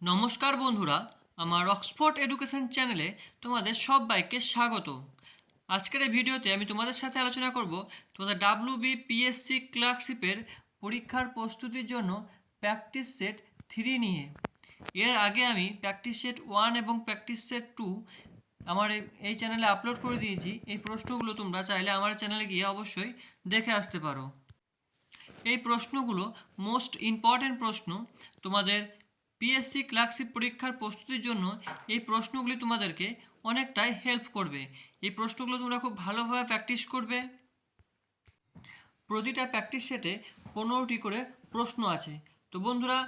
নমস্কার বন্ধুরা, আমার অক্সফোর্ড এডুকেশন চ্যানেলে তোমাদের সবাইকে স্বাগত। আজকের এই ভিডিওতে আমি তোমাদের সাথে আলোচনা করব তোমাদের WBPSC ক্লার্কশিপের পরীক্ষার প্রস্তুতির জন্য প্র্যাকটিস সেট 3 নিয়ে। এর আগে আমি প্র্যাকটিস সেট 1 এবং প্র্যাকটিস সেট 2 আমার এই চ্যানেলে আপলোড করে দিয়েছি। এই প্রশ্নগুলো তোমরা চাইলে আমার চ্যানেলে গিয়ে অবশ্যই দেখে আসতে পারো। এই প্রশ্নগুলো মোস্ট ইম্পর্ট্যান্ট প্রশ্ন। তোমাদের পিএসসি ক্লার্কশিপ পরীক্ষার প্রস্তুতির জন্য এই প্রশ্নগুলি তোমাদেরকে অনেকটাই হেল্প করবে। এই প্রশ্নগুলো তোমরা খুব ভালোভাবে প্র্যাকটিস করবে। প্রতিটা প্র্যাকটিস সেটে 15টি করে প্রশ্ন আছে। তো বন্ধুরা,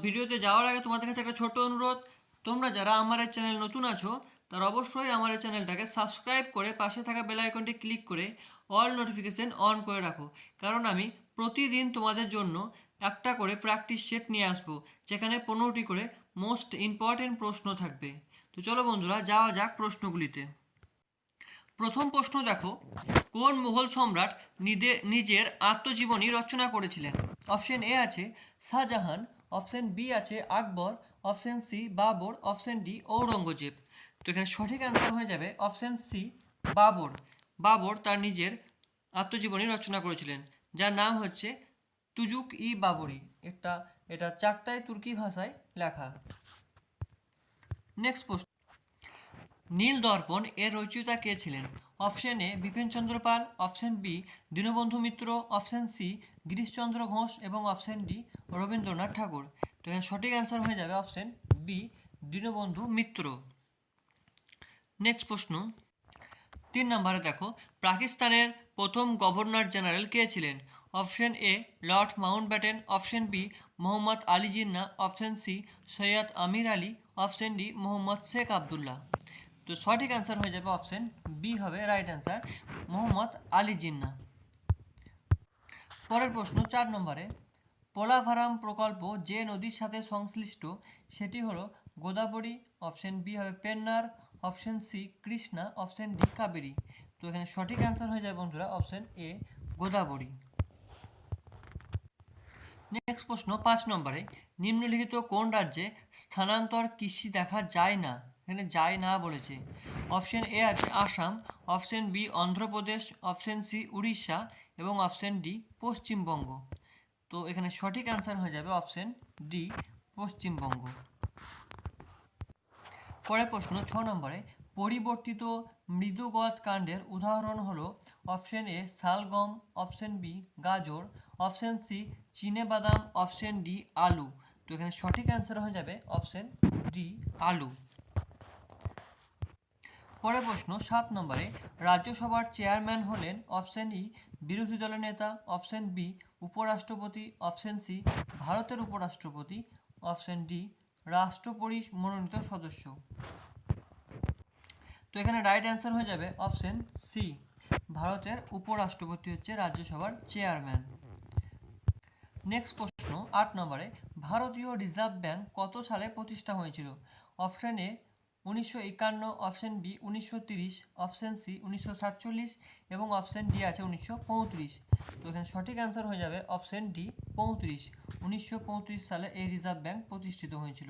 ভিডিওতে যাওয়ার আগে তোমাদের কাছে একটা ছোট্ট অনুরোধ, তোমরা যারা আমার এই চ্যানেল নতুন আছো তারা অবশ্যই আমার এই চ্যানেলটাকে সাবস্ক্রাইব করে পাশে থাকা বেল আইকনটি ক্লিক করে অল নোটিফিকেশন অন করে রাখো, কারণ আমি প্রতিদিন তোমাদের জন্য একটা করে প্র্যাকটিস সেট নিয়ে আসবো, যেখানে 15টি করে মোস্ট ইম্পর্ট্যান্ট প্রশ্ন থাকবে। তো চলো বন্ধুরা, যাওয়া যাক প্রশ্নগুলিতে। প্রথম প্রশ্ন দেখো, কোন মুঘল সম্রাট নিজের আত্মজীবনী রচনা করেছিলেন? অপশন এ আছে শাহজাহান, অপশন বি আছে Akbar, option C Babur, option D Aurangzeb. তো এখানে সঠিক অ্যান্সার হয়ে যাবে অপশন সি বাবর। বাবর তার নিজের আত্মজীবনী রচনা করেছিলেন, যার নাম হচ্ছে তুজুক ই বাবরি। এটা চাকতাই তুর্কি ভাষায় লেখা। নেক্সট প্রশ্ন, নীল দর্পণ এর রচয়িতা কে ছিলেন? Option A Bipinchandra Pal, option B Dinabandhu Mitra, option C Girishchandra Ghosh এবং অপশন ডি রবীন্দ্রনাথ ঠাকুর। তো এখানে সঠিক অ্যান্সার হয়ে যাবে অপশন বি দীনবন্ধু মিত্র। নেক্সট প্রশ্ন, 3 নম্বরে দেখো, পাকিস্তানের প্রথম গভর্নর জেনারেল কে ছিলেন? Option A Lord Mountbatten, option B Mohammad Ali Jinnah, option C Syed Amir Ali, option D Mohammad Sheikh Abdullah. তো সঠিক অ্যান্সার হয়ে যাবে অপশন বি হবে রাইট অ্যান্সার, মোহাম্মদ আলী জিন্না। পরের প্রশ্ন 4 নম্বরে, পোলাভারাম প্রকল্প যে নদীর সাথে সংশ্লিষ্ট সেটি হলো গোদাবরী, অপশন বি হবে Pennar, option C Krishna, option D Kaveri. তো এখানে সঠিক অ্যান্সার হয়ে যায় বন্ধুরা অপশন এ গোদাবরী। নেক্সট প্রশ্ন 5 নম্বরে, নিম্নলিখিত কোন রাজ্যে স্থানান্তর কৃষি দেখা যায় না? এখানে যায় না বলেছে। অপশন এ আছে Assam, option B Andhra Pradesh, option C Orissa এবং অপশন ডি পশ্চিমবঙ্গ। তো এখানে সঠিক অ্যান্সার হয়ে যাবে অপশন ডি পশ্চিমবঙ্গ। পরের প্রশ্ন 6 নম্বরে, পরিবর্তিত মৃদুগত কাণ্ডের উদাহরণ হলো অপশন এ শালগম, অপশন বি গাজর, অপশন সি চিনেবাদাম, অপশন ডি আলু। তো এখানে সঠিক অ্যান্সার হয়ে যাবে অপশন ডি আলু। পরের প্রশ্ন 7 নম্বরে, রাজ্যসভার চেয়ারম্যান হলেন অপশন ই বিরোধী দলের নেতা, অপশন বি উপরাষ্ট্রপতি, অপশন সি ভারতের উপরাষ্ট্রপতি, অপশন ডি রাষ্ট্রপতি মনোনীত সদস্য। তো এখানে রাইট অ্যান্সার হয়ে যাবে অপশন সি, ভারতের উপরাষ্ট্রপতি হচ্ছে রাজ্যসভার চেয়ারম্যান। নেক্সট প্রশ্ন 8 নম্বরে, ভারতীয় রিজার্ভ ব্যাংক কত সালে প্রতিষ্ঠা হয়েছিল? Option A 1951, option B 1930, option C 1947 এবং অপশন ডি আছে 1935। তো এখানে সঠিক অ্যান্সার হয়ে যাবে অপশন ডি 35। 1935 সালে এই রিজার্ভ ব্যাংক প্রতিষ্ঠিত হয়েছিল।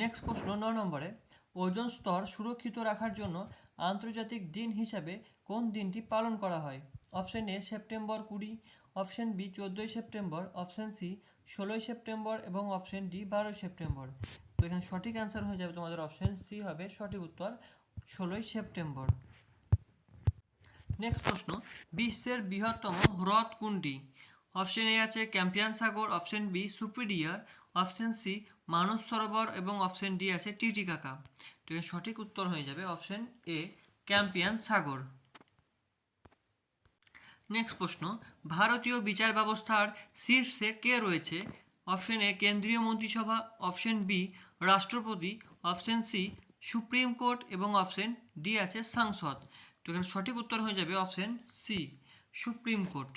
নেক্সট প্রশ্ন 9 নম্বরে, ওজোন স্তর সুরক্ষিত রাখার জন্য আন্তর্জাতিক দিন হিসাবে কোন দিনটি পালন করা হয়? Option A September 20, option B 14 September, option C 16 September এবং অপশন ডি 12 সেপ্টেম্বর। তো এখানে সঠিক অ্যান্সার হয়ে যাবে তোমাদের অপশন সি হবে সঠিক উত্তর, 16 সেপ্টেম্বর। নেক্সট প্রশ্ন, বিশ্বের বৃহত্তম হ্রদ কোনটি? অপশন এ আছে ক্যাম্পিয়ান সাগর, option B superior, option C Manas Sarovar এবং অপশন ডি আছে টিটিকাকা। তো এর সঠিক উত্তর হয়ে যাবে option A campaign Sagar. Next প্রশ্ন, ভারতীয় বিচার ব্যবস্থার শীর্ষে কে রয়েছে? অপশন এ কেন্দ্রীয় মন্ত্রিসভা, অপশন বি রাষ্ট্রপতি, অপশন সি সুপ্রিম কোর্ট এবং অপশন ডি আছে সংসদ। তো এখানে সঠিক উত্তর হয়ে যাবে option C supreme court.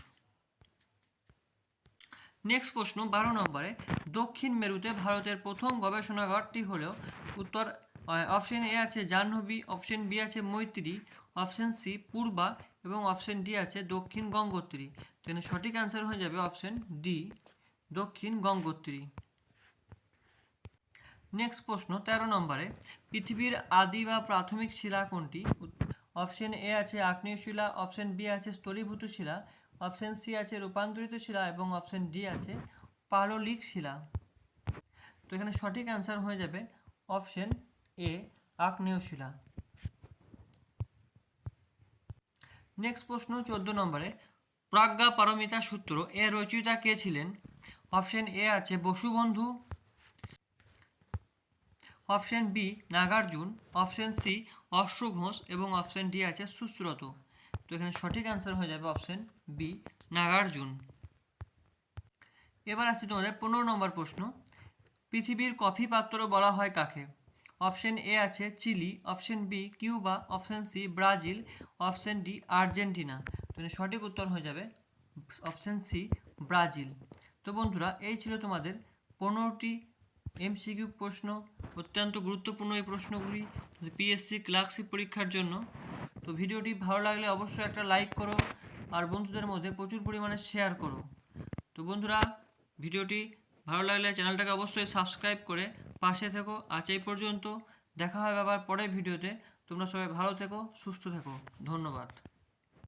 Next প্রশ্ন 12 নম্বরে, দক্ষিণ মেরুতে ভারতের প্রথম গবেষণাগারটি হল উত্তর অপশন এ আছে জাহ্নবী, অপশন বি আছে মৈত্রী, অপশন সি পূর্বা এবং অপশন ডি আছে দক্ষিণ গঙ্গোত্রী। তো এখানে সঠিক অ্যান্সার হয়ে যাবে অপশন ডি দক্ষিণ গঙ্গোত্রী। নেক্সট প্রশ্ন 13 নম্বরে, পৃথিবীর আদি বা প্রাথমিক শিলা কোনটি? অপশন এ আছে আগ্নেয় শিলা, অপশন বি আছে স্থলীভূত শিলা, অপশন সি আছে রূপান্তরিত শিলা এবং অপশন ডি আছে পাললিক শিলা। তো এখানে সঠিক অ্যান্সার হয়ে যাবে অপশন এ আগ্নেয় শিলা। নেক্সট প্রশ্ন 14 নম্বরে, প্রজ্ঞা পারমিতা সূত্র এর রচয়িতা কে ছিলেন? অপশন এ আছে Vasubandhu, option B Nagarjuna, option C অশ্ব ঘোষ এবং অপশন ডি আছে সুশ্রুত। তো এখানে সঠিক অ্যান্সার হয়ে যাবে অপশন বি নাগার্জুন। এবার আসছে তোমাদের 15 নম্বর প্রশ্ন, পৃথিবীর কফি পাত্র বলা হয় কাকে? অপশন এ আছে Chile, option B Cuba, option C Brazil, option D Argentina. তো সঠিক উত্তর হয়ে যাবে অপশন সি ব্রাজিল। তো বন্ধুরা, এই ছিল তোমাদের 15টি এমসিকিউ প্রশ্ন। অত্যন্ত গুরুত্বপূর্ণ এই প্রশ্নগুলি পিএসসি ক্লার্কশিপ পরীক্ষার জন্য। তো ভিডিওটি ভালো লাগলে অবশ্যই একটা লাইক করো আর বন্ধুদের মধ্যে প্রচুর পরিমাণে শেয়ার করো। তো বন্ধুরা, ভিডিওটি ভালো লাগলে চ্যানেলটাকে অবশ্যই সাবস্ক্রাইব করে পাশে থেকো। আজ এই পর্যন্ত, দেখা হবে আবার পরের ভিডিওতে। তোমরা সবাই ভালো থেকো, সুস্থ থেকো, ধন্যবাদ।